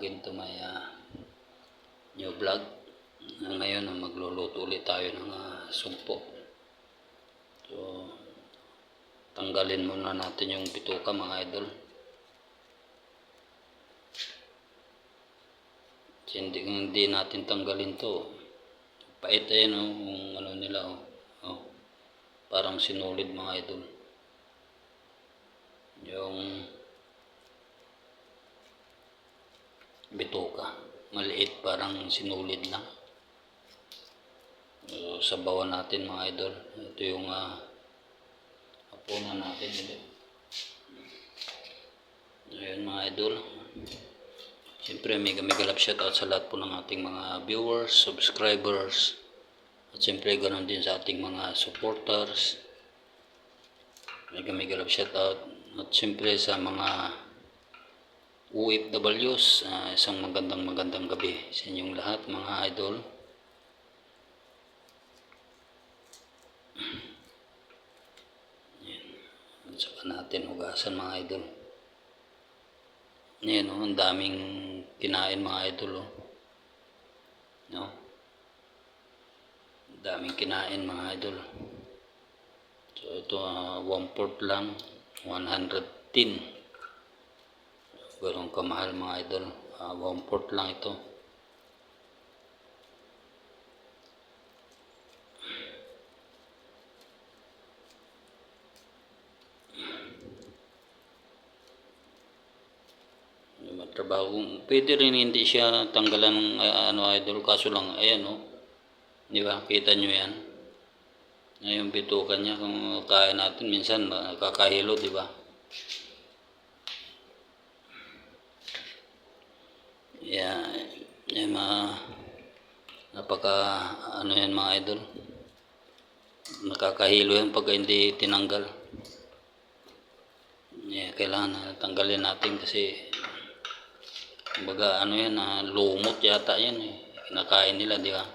again to my new vlog. Ngayon magluluto ulit tayo ng sumpo. So tanggalin muna natin yung bituka mga idol. Hindi natin tanggalin to. Pait ayan yung ano nila parang sinulid mga idol. Yung bituka maliit, parang sinulid lang. So, sabawan natin mga idol. Ito yung hapunan natin ulit. Ayun mga idol. Siyempre mega love shoutout sa lahat po ng ating mga viewers, subscribers, at siyempre ganoon din sa ating mga supporters. Mega love shoutout. At siyempre sa mga OFWs, isang magandang gabi sa inyong lahat mga idol. Yan. Saka natin hugasan mga idol. Yan ang daming kinain mga idol no? Daming kinain mga idol. So ito 1/4 lang, 110. Ganun kamahal mga idol. 1/4 lang ito. Trabaho. Pwede rin hindi siya tanggalan ng idol, kaso lang ayan di ba, kita nyo yan, yung bituka niya. Kung kaya natin minsan nakakahilo, di ba? Yan napaka yan mga idol, nakakahilo yan pag hindi tinanggal. Kailangan tanggalin natin kasi kumbaga yan, lumot yata yan kinakain nila, di ba?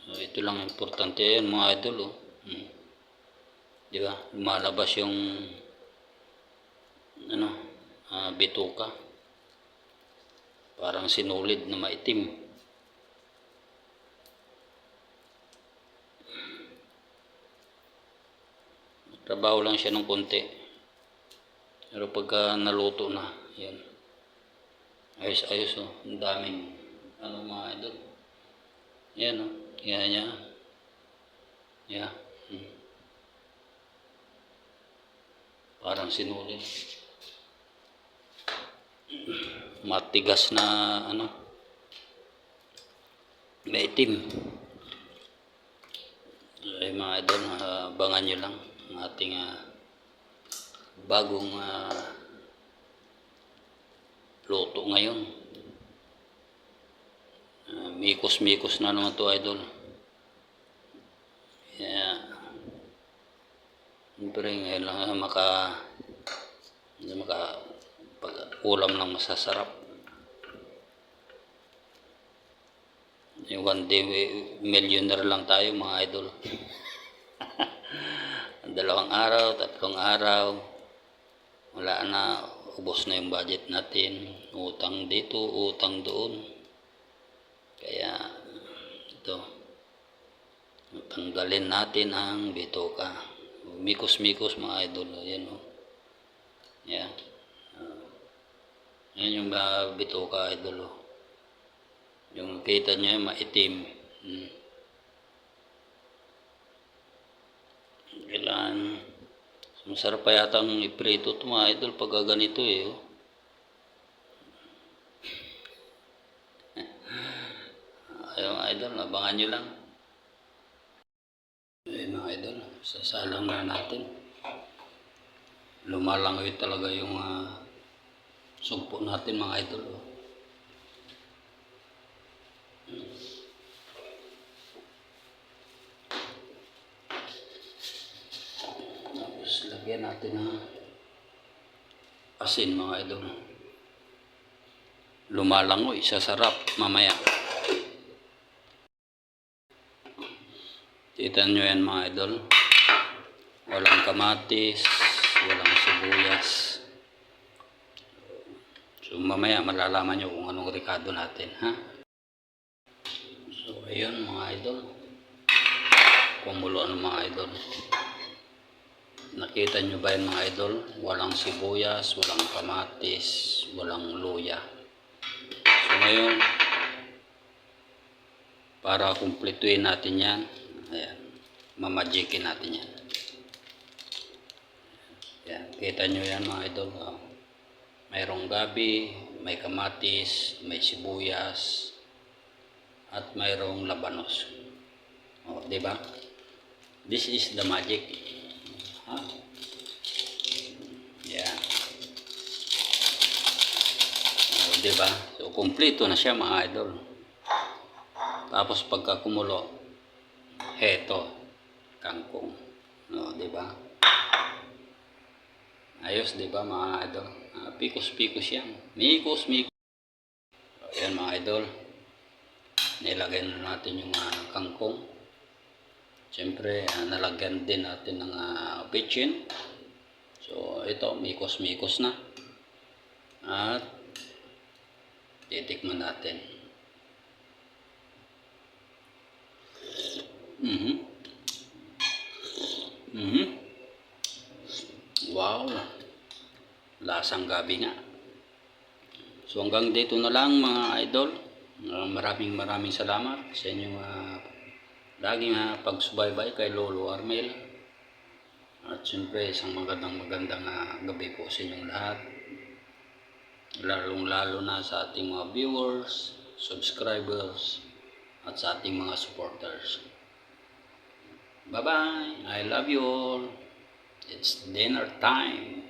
So, ito lang importante yan mga idol di ba, lumalabas yung bituka, parang sinulid na maitim. Trabaho lang siya ng konti, pero pagka naluto na yan, ayos ang daming mga idol. Yan yan parang sinulid, matigas na maitim. Ay mga idol, abangan nyo lang ang ating bagong luto ngayon. Mikos na naman to idol. Siyempre ngayon lang ulam lang masasarap. One day millionaire lang tayo mga idol. 2 araw, 3 araw, wala na, ubos na yung budget natin. Utang dito, utang doon. Kaya ito, tanggalin natin ang bituka. Mikos mga idol. Yan yan. Yan yung bituka idol yung kita nyo maitim. Kailangan masarap pa yata ang iprito ito mga idol pag ganito ayun idol, abangan nyo lang. Ayun mga idol, sasalang na natin. Lumalangoy talaga yung sumpo natin mga idol Tapos lagyan natin ng asin mga idol. Lumalangoy, sasarap mamaya. Kita nyo yan mga idol, walang kamatis, walang sibuyas. So mamaya malalaman nyo kung anong rekado natin, ha? So ayun mga idol, kumulo ng mga idol. Nakita nyo ba yun mga idol? Walang sibuyas, walang kamatis, walang luya. So ngayon, para kumpletuhin natin yan, ayan, mamajikin natin yan. Ayan, kita nyo yan mga idol. Mayroong gabi, may kamatis, may sibuyas, at mayroong labanos. O, di ba? This is the magic. Ha? Yan. O, di ba? So, kumpleto na siya mga idol. Tapos pagka kumulo, heto, kangkong. O, di ba? Ayos, di ba mga idol? Pikos-pikos yan. Mikos-mikos. So, yan mga idol. Nilagay na natin yung kangkong. Siyempre, nalagyan din natin ng bitchin. So, ito, mikos-mikos na. At, titikman natin. Wow! Lasang gabi nga. So, hanggang dito na lang mga idol. Maraming salamat sa inyong laging pagsubaybay kay Lolo Armel. At siyempre isang magandang gabi po sa inyong lahat. Lalong-lalo na sa ating mga viewers, subscribers, at sa ating mga supporters. Bye-bye! I love you all! It's dinner time!